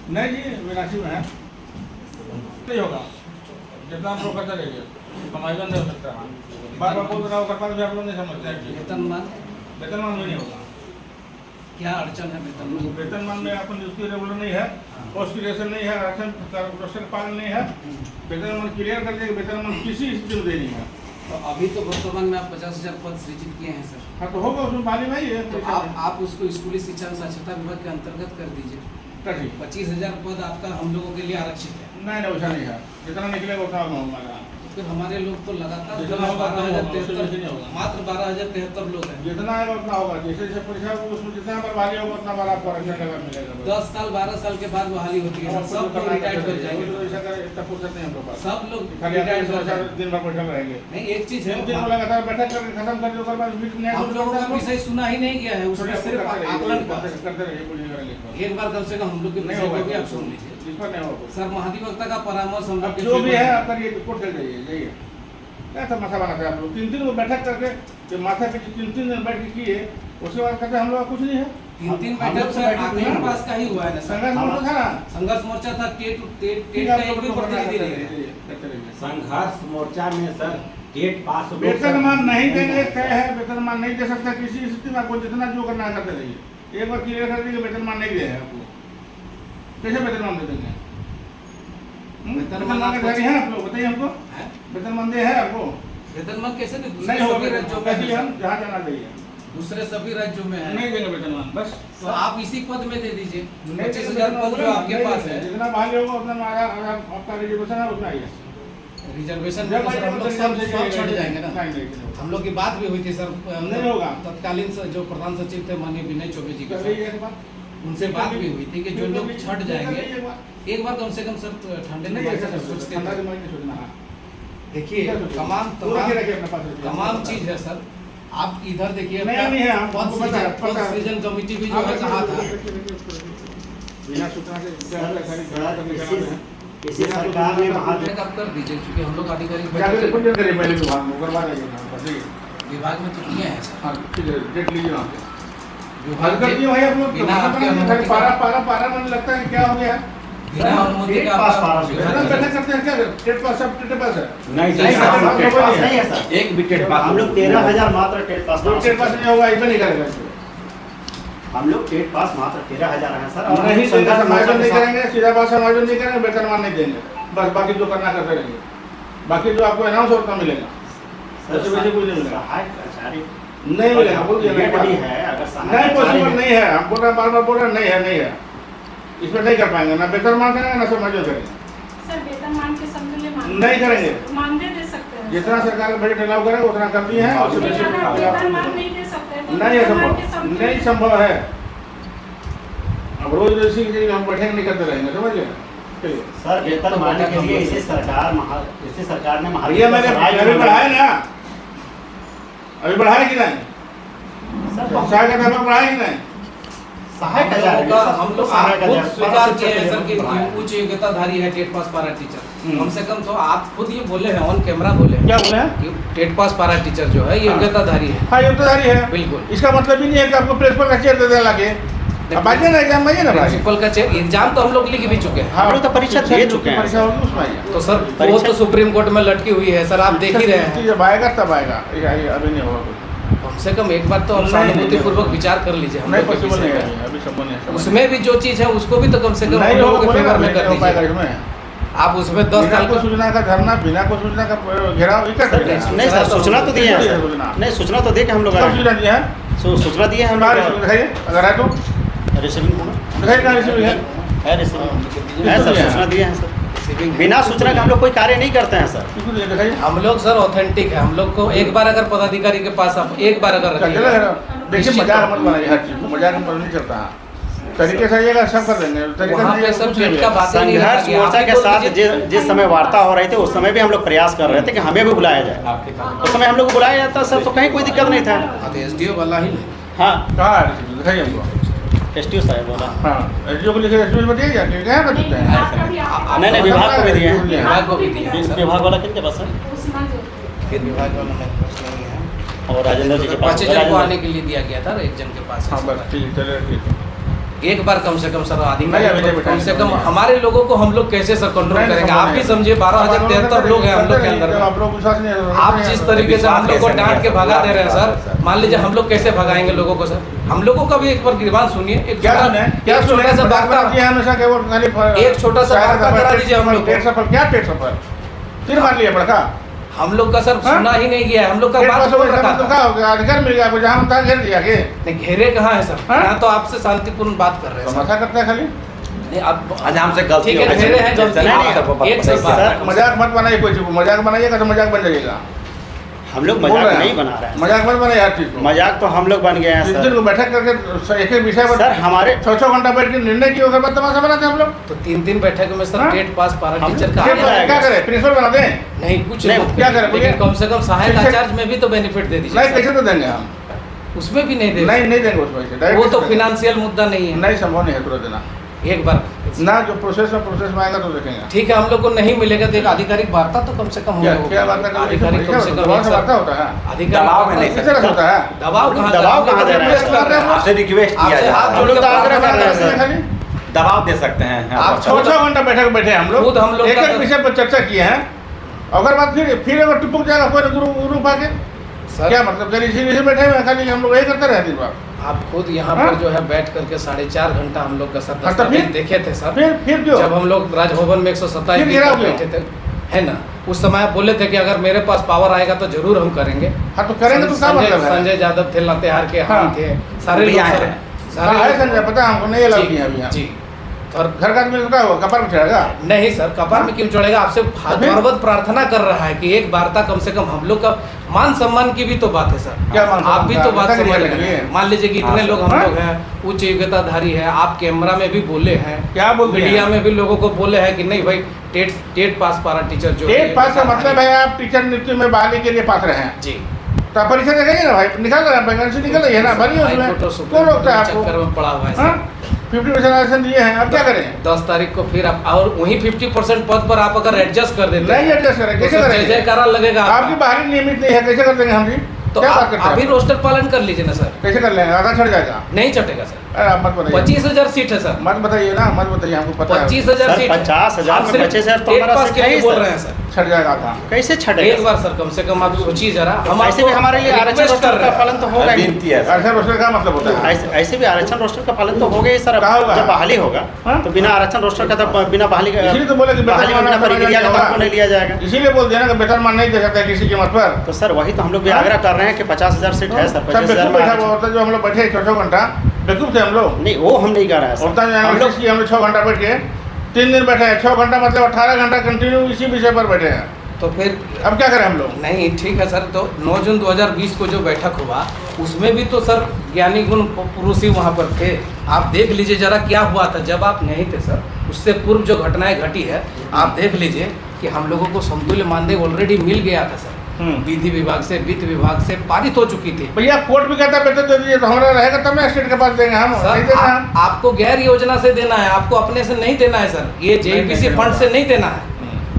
नहीं जी, विनाशी में है, नहीं होगा। जितना आप लोग करते रहिए, कमाई बंद नहीं हो सकता। बार बार बोल रहा होगा, भी आप लोग नहीं समझते हैं। वेतनमान में नहीं होगा। क्या अड़चन है वेतनमान? वेतनमान में अपन उसकी रेगुलर नहीं है, पोस्ट की रेशन नहीं है, राशन पालन नहीं है। वेतनमान क्लियर कर दिया कि वेतनमान किसी स्थिति में देनी है। तो अभी तो वर्तमान में आप 50,000 पद सृजित किए हैं सर। हाँ तो होगा, उसमें पानी में ही है। तो आप उसको स्कूली शिक्षा और साक्षरता विभाग के अंतर्गत कर दीजिए। 25,000 पद आपका हम लोगों के लिए आरक्षित है। नहीं, वैसा नहीं है, जितना निकलेगा उतना हमारा। फिर हमारे लोग तो लगातार जितना होगा 12,073 मात्र 12,073 लोग हैं। जितना है उतना होगा, जैसे जैसे परीक्षा होगी उसमें जितना बहाली होगा उतना बार आपको आरक्षण मिलेगा। 10 साल 12 साल के बाद बहाली होती है, सब लोग रिटायर्ड कर जाएंगे। सब लोग रिटायर्ड कर जाएंगे, दिन भर बैठे रहेंगे। नहीं, एक चीज है, लगातार बैठक करके खत्म कर दो। हम लोगों का विषय सुना ही नहीं गया है, उसमें सिर्फ आकलन करते रहिए। एक बार कम से कम हम लोग के विषय को भी आप सुन लीजिए। सर, महाधिवक्ता का परामर्श हम लोग जो भी है आप करिए, कोर्ट चल जाइए, जाइए। क्या तमाशा बनाते हैं आप लोग? 3 वो बैठक करके जो माथा पे 3 दिन बैठ के किए, उसके बाद कहते हम लोग कुछ नहीं है। 3 बैठक से आकलन पास का ही हुआ है ना। संघर्ष मोर्चा था ना, संघर्ष मोर्चा था, टेट का एक भी प्रतिनिधि नहीं है। संघर्ष मोर्चा में सर टेट पास वेतनमान नहीं देंगे, तय है, वेतनमान नहीं दे सकता किसी स्थिति में। आपको जितना जो करना है करते रहिए। एक बार क्लियर कर दीजिए वेतनमान नहीं दिया है आपको, कैसे वेतनमान दे देंगे? वेतनमान है आप लोग बताइए हमको, वेतनमान दे है आपको? वेतनमान कैसे नहीं होगा, राज्यों में ही हम जहाँ जाना चाहिए, दूसरे सभी राज्यों में है, नहीं देंगे वेतनमान। बस तो आप इसी पद में दे दीजिए। 25,000 पद जो आपके पास है, जितना बहाली होगा उतना आपका रिजर्वेशन है उतना ही है। रिजर्वेशन हम लोग सब छोड़ जाएंगे ना। हम लोग की बात भी हुई थी सर, नहीं होगा। तत्कालीन जो प्रधान सचिव थे माननीय विनय चौबे जी के, उनसे बात भी हुई थी कि जो लोग छट जाएंगे एक बार कम से कम सर ठंडे में सोचते हैं। देखिए तमाम चीज है सर। आप इधर देखिए, पद सृजन कमेटी भी जो है कहा था, किसी सरकार ने आप कर दीजिए, क्योंकि हम लोग आधिकारिक विभाग में तो किए हैं सर। पारा मन लगता है क्या हो गया? बिना अनुमति का बैठक करते हैं क्या? टेट पास सब टेट पास है? नहीं है सर, एक भी टेट पास। हम लोग 13,000 मात्र टेट पास। टेट पास नहीं होगा, ऐसा नहीं करेगा। हम लोग टेट पास मात्र 13,000 हैं सर। नहीं समायोजन नहीं करेंगे, सीधा बात समायोजन नहीं करेंगे, वेतनमान नहीं देंगे। बस बाकी जो करना करते रहेंगे, बाकी जो आपको अनाउंस और का मिलेगा, वैसे कुछ नहीं मिलेगा। नहीं मिलेगा, बोल दिया नहीं है, अगर नहीं पॉसिबल नहीं है। हम बोल रहे बार बार बोल रहे नहीं है, नहीं है, इसमें नहीं कर पाएंगे। ना वेतनमान करेंगे ना समायोजन करेंगे। सर वेतनमान के शब्द में नहीं करेंगे, मानदेय दे सकते हैं। जितना सरकार का बजट अलाउ करे उतना कर दिए हैं। वेतनमान नहीं दे सकते, नहीं है, नहीं संभव है। अब रोज इसी की हम बैठेंगे नहीं करते रहेंगे, समझ गए सर। वेतन मानने के लिए इसी सरकार ने ये मैंने अभी बढ़ाया ना, अभी बढ़ाया कि नहीं? सहायक अध्यापक बढ़ाया कि नहीं? सहायक हम लोग स्वीकार किए हैं सर कि उच्च योग्यताधारी है टेट पास पारा टीचर। कम से कम तो आप खुद ये बोले हैं, ऑन कैमरा बोले हैं। क्या बोले हैं? कि टेट पास पारा टीचर जो है योग्यताधारी है। हाँ, योग्यताधारी है, बिल्कुल। इसका मतलब ही नहीं है कि आपको प्रिंसिपल का चेयर दे देना लगे। अब आइए ना एग्जाम में, ना प्रिंसिपल का चेयर एग्जाम तो हम लोग लिख भी चुके हैं। हम लोग तो परीक्षा दे चुके हैं, परीक्षा होगी उसमें आइए। तो सर वो तो सुप्रीम कोर्ट में लटकी हुई है सर, आप देख ही रहे हैं। जब आएगा तब आएगा, अभी नहीं होगा कुछ। कम से कम एक बार तो हम सहानुभूति पूर्वक विचार कर लीजिए। नहीं पॉसिबल नहीं है, अभी संभव नहीं है। उसमें भी जो चीज है उसको भी तो कम से कम हम लोगों के फेवर में कर दीजिए। आप उसमें 10 साल को सूचना का धरना, बिना को सूचना का घेराव नहीं सर, सूचना तो दिए हैं। नहीं, सूचना तो दे के हम लोग सूचना दिया है, सूचना दिए हैं हम लोग। दिखाइए अगर है तो रिसीविंग दिखाइए, कहाँ रिसीविंग है? है सर, सूचना दिए हैं सर। बिना सूचना का हम लोग कोई कार्य नहीं करते हैं सर। हम लोग सर ऑथेंटिक है। हम लोग को एक बार अगर पदाधिकारी के पास आप एक बार अगर देखिए, मजाक मत बनाइए, हर चीज को मजाक में नहीं चलता है। तरीके से आइएगा, सब कर देंगे। संघर्ष मोर्चा के साथ जिस समय वार्ता हो रही थी उस समय भी हम लोग प्रयास कर रहे थे कि हमें भी बुलाया जाए। उस समय हम लोग को बुलाया जाता सर, तो कहीं कोई दिक्कत नहीं था। एसडीओ वाला ही हाँ, कहाँ दिखाइए हमको। एसडीओ साहब बोला। हाँ, एसडीओ को लिखे एसडीओ बताइए क्या क्या बताते हैं? नहीं, विभाग को भी दिए हैं। विभाग को भी दिया है। विभाग वाला किनके पास है? फिर विभाग वाला में कुछ नहीं है। और राजेंद्र जी के पास 5 जन को आने के लिए दिया गया था, एक जन के पास। हाँ बस ठीक, चलिए ठीक है। एक बार कम से कम सर नहीं, अधिकारी अभी नहीं कम से कम बैठाएंगे। हमारे लोगों को हम लोग कैसे सर कंट्रोल नहीं, करेंगे? नहीं, आप भी नहीं। समझिए 12,073 लोग हैं हम लोग के अंदर में। आप लोग विश्वास नहीं है, आप जिस तरीके से हम लोग को डांट के भगा दे रहे हैं सर, मान लीजिए हम लोग कैसे भगाएंगे लोगों को सर? हम लोगों का भी एक बार गिरबान सुनिए। एक क्या सुने? क्या एक सुने? छोटा सा मजाक वार्ता बनाती है हमेशा कि वो खाली एक छोटा सा वार्ता करा दीजिए हम लोग को। पेट सफल क्या पेट सफल? फिर मान लिया बड़का हम लोग का सर हाँ? सुना ही नहीं गया है। हम लोग का पेट बात सफल बोल इसका रखा मतलब था। क्या हो गया? अधिकार मिल गया आपको जहाँ हम तहाँ घेर दिया के नहीं, घेरे कहाँ है सर? हाँ? यहाँ तो आपसे शांतिपूर्ण बात कर रहे हैं सर। तमाशा करता है खाली। नहीं, आप आज हमसे गलती ठीक हो है, गई। घेरे हैं गलती नहीं, आप नहीं, एक से सर, बात मजाक मत बनाइए कोई चीज को, मजाक बनाइएगा तो मजाक बन जाइएगा। हम लोग बोल मजाक रहे हैं। नहीं बना रहे हैं मजाक मत बनाइए हर चीज को। मजाक तो हम लोग बन गए हैं जिस दिन सर। को बैठक करके एक एक विषय पर सर हमारे 6-6 घंटा बैठ के निर्णय किए उसके बाद तमाशा बनाते हैं हम लोग। तो 3 बैठक में सर हाँ? टेट पास पारा हम टीचर का टेट आ पास- जाएगा। क्या करें? प्रिंसिपल बना दें? नहीं कुछ नहीं, मत क्या करिए, करें, बोलिए? लेकिन कम से कम सहायक शिक्षक- आचार्य में भी तो बेनिफिट दे दीजिए नहीं सर। कैसे तो देंगे हम? उसमें भी नहीं दे नहीं देंगे उसमें से डायरेक्ट वो तो कैसे देंगे? फिनेंशियल मुद्दा नहीं है। नहीं संभव नहीं है तुरंत देना। एक बार ना जो प्रोसेस में आएगा तो देखेंगे। ठीक है, हम लोग को नहीं मिलेगा तो एक आधिकारिक वार्ता तो कम से कम क्या होगा। क्या बात है? आधिकारिक कम से कम दबाव एक से सर- वार्ता होता है? अधिकारी दबाव में नहीं किस तरह से होता है? दबाव कहाँ दबाव कहाँ दे रहे हैं? रिक्वेस्ट कर रहे हैं। आपसे रिक्वेस्ट किया आपसे जा रहा हाथ है। जोड़ के हम लोग तो आग्रह प्रार्थना कर रहे हैं कर सर। खाली दबाव दे सकते हैं आप 6-6 घंटा बैठक बैठे हम लोग खुद हम लोग एक का एक तो- विषय पर चर्चा किए हैं। अगर बात फिर अगर टुपक जाएगा कोई ग्रुप आके सर क्या मतलब? चलिए इसी विषय बैठे हुए हैं खाली हम लोग यही करते रहे दिन भर। आप खुद यहाँ हाँ? पर जो है बैठ करके 4.5 घंटा हम लोग का सर हाँ, तो दस्तावेज फिर? देखे थे सर। फिर क्यों? जब हम लोग राजभवन में 127 फिर दिन गिरा तक क्यों? बैठे थे, है ना? उस समय आप बोले थे कि अगर मेरे पास पावर आएगा तो जरूर हम करेंगे। हाँ तो करेंगे तो क्या संजय मतलब है? संजय यादव थे, लातेहार के हाँ। हम थे, सारे भी लोग आए सर- हैं। सारे हाँ, है लोग- संजय, पता है हमको, नहीं अलाउ जी, किया अभी यहाँ। जी। और घर का आदमी तो क्या होगा? कपार में चढ़ेगा? नहीं सर, कपार में क्यों चढ़ेगा? आपसे हाथ प्रार्थना कर रहा है कि एक वार्ता कम से कम हम लोग का मान सम्मान की भी तो बात है सर। क्या मान आप भी सम्मान? तो बात पता नहीं समझ क्या रहे लगे? हैं। मान लीजिए कि इतने हाँ, लोग हम हाँ? लोग हैं, उच्च योग्यताधारी है, आप कैमरा में भी बोले हैं, क्या बोलते हैं? मीडिया में भी लोगों को बोले हैं कि नहीं भाई टेट पास पारा टीचर जो टेट पास का मतलब है आप टीचर नियुक्ति में बहाली के लिए पात्र हैं। जी। तो आप परीक्षा देखेंगे ना भाई, निकाल रहे हैं, वैकेंसी निकल रही है ना, भरी हाई कोर्ट और उसमें सुप्रीम कौन रोकता है कोर्ट के चक्कर आपको? में पड़ा हुआ है हाँ? सर। 50% आरक्षण दिए हैं, अब क्या करें? 10 तारीख को फिर आप और वही 50% पद पर आप अगर एडजस्ट कर देते नहीं एडजस्ट करें, कैसे तो जय करेंगे? जयकारा लगेगा आपकी बहाली नियमित नहीं है, कैसे कर देंगे हम जी? तो क्या बात आप करते अभी हैं? रोस्टर पालन कर लीजिए ना सर। कैसे कर लेंगे? आधा छट जाएगा। नहीं चटेगा सर। अरे आप मत बताइए, 25,000 सीट है सर। मत बताइए ना, मत बताइए, हमको पता है 25,000 सर, सीट है। 50,000 आप में सिर्फ 25,000 तो टेट हमारा पास सीट के है लिए ही बोल सर। रहे हैं सर। छट जाएगा था। कैसे छटेगा एक बार सर कम से कम आप सोचिए जरा, हम ऐसे भी आपको हमारे लिए आरक्षण request रोस्टर कर का रहे हैं। पालन तो होगा ही। आरक्षण रोस्टर का मतलब होता है ऐसे भी आरक्षण रोस्टर का पालन तो होगा ही सर। कहाँ होगा? जब बहाली होगा हाँ? तो बिना आरक्षण रोस्टर का तो बिना बहाली का इसीलिए तो बोले कि बहाली में बिना प्रक्रिया का तो आपको नहीं लिया जाएगा। इसीलिए बोल दिया ना कि वेतनमान नहीं दे सकता है किसी कीमत पर। तो सर वही तो हम लोग भी आग्रह कर रहे हैं कि 50,000 सीट है सर। सब 25,000 बेवकूफ में बैठा आरक्षण- हुआ होता है, जो हम लोग बैठे 6-6 घंटा बेवकूफ थे हम लोग। नहीं वो हम नहीं कर रहे हैं होता सर। है हम लोग 6 घंटा बैठ के 3 दिन बैठे हैं, 6 घंटा मतलब 18 घंटा कंटिन्यू इसी विषय पर बैठे हैं। तो फिर अब क्या करें हम लोग? नहीं ठीक है सर। तो 9 जून 2020 को जो बैठक हुआ उसमें भी तो सर ज्ञानी गुण पुरुष ही वहाँ पर थे। आप देख लीजिए जरा क्या हुआ था जब आप नहीं थे सर। उससे पूर्व जो घटनाएं घटी है आप देख लीजिए कि हम लोगों को समतुल्य मानदेय ऑलरेडी मिल गया था सर। विधि विभाग से, वित्त विभाग से पारित हो चुकी थी। भैया कोर्ट भी कहता है वेतन दे दीजिए, तो हमारा रहेगा तब मैं स्टेट के पास देंगे हम, नहीं सर देना हम। आपको गैर योजना से देना है, आपको अपने से नहीं देना है सर। ये जेईपीसी नहीं फंड देना। से नहीं देना है।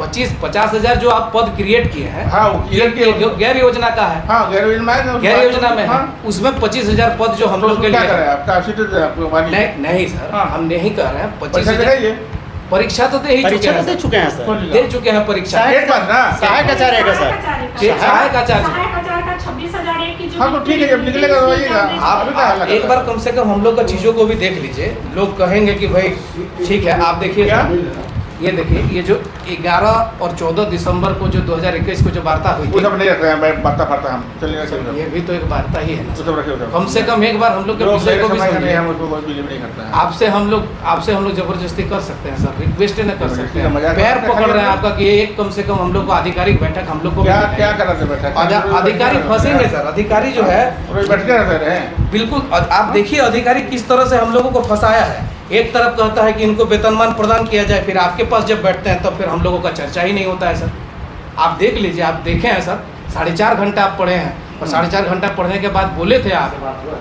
50,000 जो आप पद क्रिएट किए हैं हाँ, वो ये create किए। ये गैर योजना का है। हाँ गैर योजना में है, गैर योजना में है। हाँ, उसमें 25,000 पद जो हम तो लोग के उसमें लिए क्या करें? है। आपका सीट दे आपको वाली नहीं सर हाँ। हम नहीं कह रहे हैं। पैसा 25,000 दिखाइए। परीक्षा तो दे ही चुके परीक्षा हैं तो दे सर। चुके हैं सर। कौन दे चुके हैं परीक्षा। सहायक- एक बात ना, सहायक आचार्य का सर। सहायक आचार्य। सहायक आचार्य का 26,000 की जो हाँ, तो ठीक है, जब निकलेगा तो आइएगा। आप एक बार कम से कम हम लोग का चीजों को भी देख लीजिए। लोग कहेंगे कि भाई ठीक है आप देखिए क्या? ये देखिए ये जो 11 और 14 दिसंबर को जो 2021 को जो वार्ता हुई वो थी सब नहीं रख रहे हैं, बाता फाता हम चलिए ये भी तो एक वार्ता ही है ना वो सर। सब रखे उधर। कम से कम एक बार हम लोग के जो विषय को भी समय का नहीं समझिए। हम उसको कोई बिलीव नहीं करता है। आपसे हम लोग जबरदस्ती कर सकते हैं सर, रिक्वेस्ट न कर सकते हैं। मजाक पैर करते हैं, पकड़ रहे हैं खाली आपका कि ये एक कम से कम हम लोग को आधिकारिक बैठक हम लोग को क्या मिलनी क्या है। कर रहे थे बैठक? अधिकारी फंसेंगे सर। अधिकारी जो है रोज बैठ के रहते हैं। बिल्कुल आप देखिए अधिकारी किस तरह से हम लोगों को फंसाया है। एक तरफ कहता है कि इनको वेतनमान प्रदान किया जाए, फिर आपके पास जब बैठते हैं तो फिर हम लोगों का चर्चा ही नहीं होता है सर। आप देख लीजिए, आप देखे हैं सर 4.5 घंटा आप पढ़े हैं और 4.5 घंटा पढ़ने के बाद बोले थे आप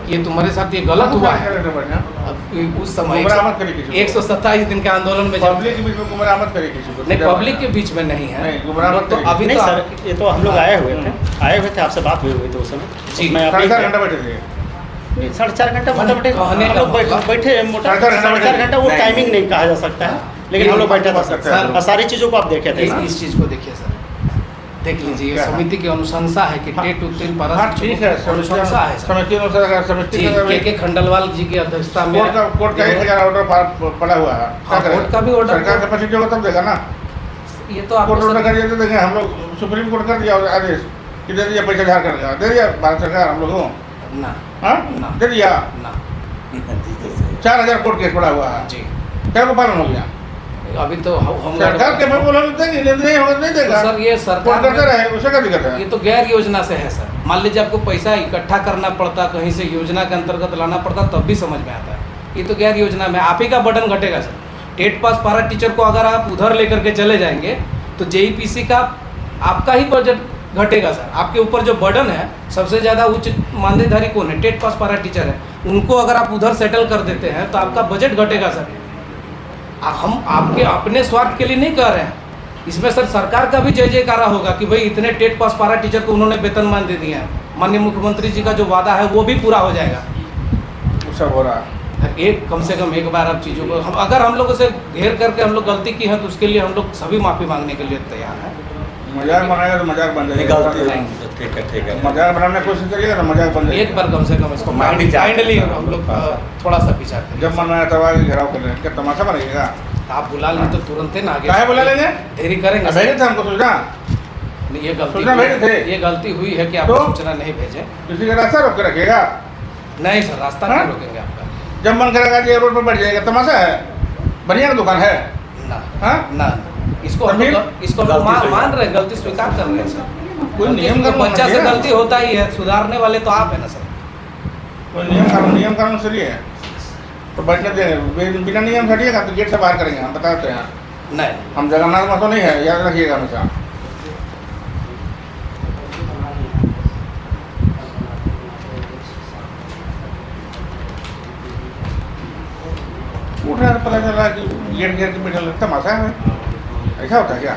कि ये तुम्हारे साथ ये गलत हुआ है। अब उस समय गुमराह मत करिए किसी को। 127 दिन के आंदोलन में जब पब्लिक के बीच में गुमराह मत करिए किसी को। नहीं पब्लिक के बीच में नहीं है। नहीं, गुमराह मत तो करिए। अभी नहीं तो सर ये तो हम लोग आए हुए थे आपसे बात हुई थी उस समय। जी। मैं 4.5 अपनी घंटा बैठे थे। 4.5 घंटा मोटा-मोटी कहने हम का लोग मतलब- बैठे मोटा 4.5 घंटा वो नहीं। टाइमिंग नहीं कहा जा सकता है, लेकिन हम लोग बैठे थे सर, सर और सारी चीज़ों को आप देखे थे इस चीज को देखिए सर, देख लीजिए क्या? समिति की अनुशंसा है कि टेट उत्तीर्ण पारा हाँ ठीक है, अनुशंसा है सर समिति अनुसार अगर समिति जी, के खंडलवाल जी की अध्यक्षता में कोर्ट का 1000 ऑर्डर पड़ा हुआ है, क्या हाँ, करें? कोर्ट का भी ऑर्डर- सरकार कैपेसिटी होगा तब देगा ना। ये तो आपको कोर्ट ऑर्डर सर- कर दिया तो देंगे हम लोग, सुप्रीम कोर्ट कर दिया और आदेश कि दे दिया, पैसा झाड़ कर दिया, दे दिया भारत सरकार हम लोगों को, ना हाँ ना। दे दिया। ना 4000 कोर्ट केस पड़ा हुआ है, जी, क्या को पालन हो गया? अभी तो हम सरकार के मैं बोला देंगे, नहीं होगा नहीं तो देगा, सर ये कोर्ट सरकार करते में- रहे, उससे क्या दिक्कत है? ये तो गैर योजना से है सर। मान लीजिए आपको पैसा इकट्ठा करना पड़ता, कहीं से योजना के अंतर्गत लाना पड़ता, तब भी समझ में आता है। ये तो गैर योजना में आप ही का बर्डन घटेगा सर। टेट पास पारा टीचर को अगर आप उधर लेकर के चले जाएंगे तो जेईपीसी का आपका ही बजट घटेगा सर। आपके ऊपर जो बर्डन है, सबसे ज़्यादा उच्च मानदेयधारी कौन है? टेट पास पारा टीचर है। उनको अगर आप उधर सेटल कर देते हैं तो आपका बजट घटेगा सर। हम आपके अपने स्वार्थ के लिए नहीं कह रहे हैं, इसमें सर सरकार का भी जय जयकारा होगा कि भाई इतने टेट पास पारा टीचर को उन्होंने वेतनमान दे दिया है। माननीय मुख्यमंत्री जी का जो वादा है वो भी पूरा हो जाएगा। वो सब हो रहा है। एक कम से कम एक बार आप चीज़ों को हम अगर हम लोगों से घेर करके हम लोग गलती की है तो उसके लिए हम लोग सभी माफ़ी मांगने के लिए तैयार हैं। मजाक बनाएगा तो मजाक बन जाएगा, ठीक है मजाक बनाने की कोशिश करिएगा तो मजाक बन जाएगा। एक बार कम से कम इसको काइंडली हम लोग थोड़ा सा विचार करें। जब मन आया तब आगे घेराव कर लेंगे, क्या तमाशा बनेगा? आप बुला लें तो तुरंत ही ना आगे काहे बुला लेंगे? देरी करेंगे भेजे थे हमको सूचना, नहीं, ये गलती सूचना भेजे थे। ये गलती हुई है कि आपको तो? सूचना नहीं भेजे। किसी का रास्ता रोक के रखेगा? नहीं सर, रास्ता हाँ? नहीं रोकेंगे आपका। जब मन करेगा कि रोड पर बैठ जाएगा, तमाशा है? बढ़िया दुकान है, ना हाँ? ना इसको हम तभी? लोग इसको हम लोग मान रहे हैं, गलती स्वीकार कर रहे हैं सर। कोई गलती नियम तो कानून बच्चा से है ना? गलती होता ही है, सुधारने वाले तो आप है ना सर। कोई नियम कानून से है तो बैठने देंगे, बिना नियम हटिएगा तो गेट से बाहर करेंगे, हम बताते हैं। नहीं, हम जगन्नाथ महतो नहीं है, याद रखिएगा हमेशा। उठ रहा है, पता चला कि गेट घेर के बैठा, तमाशा है, ऐसा होता है क्या?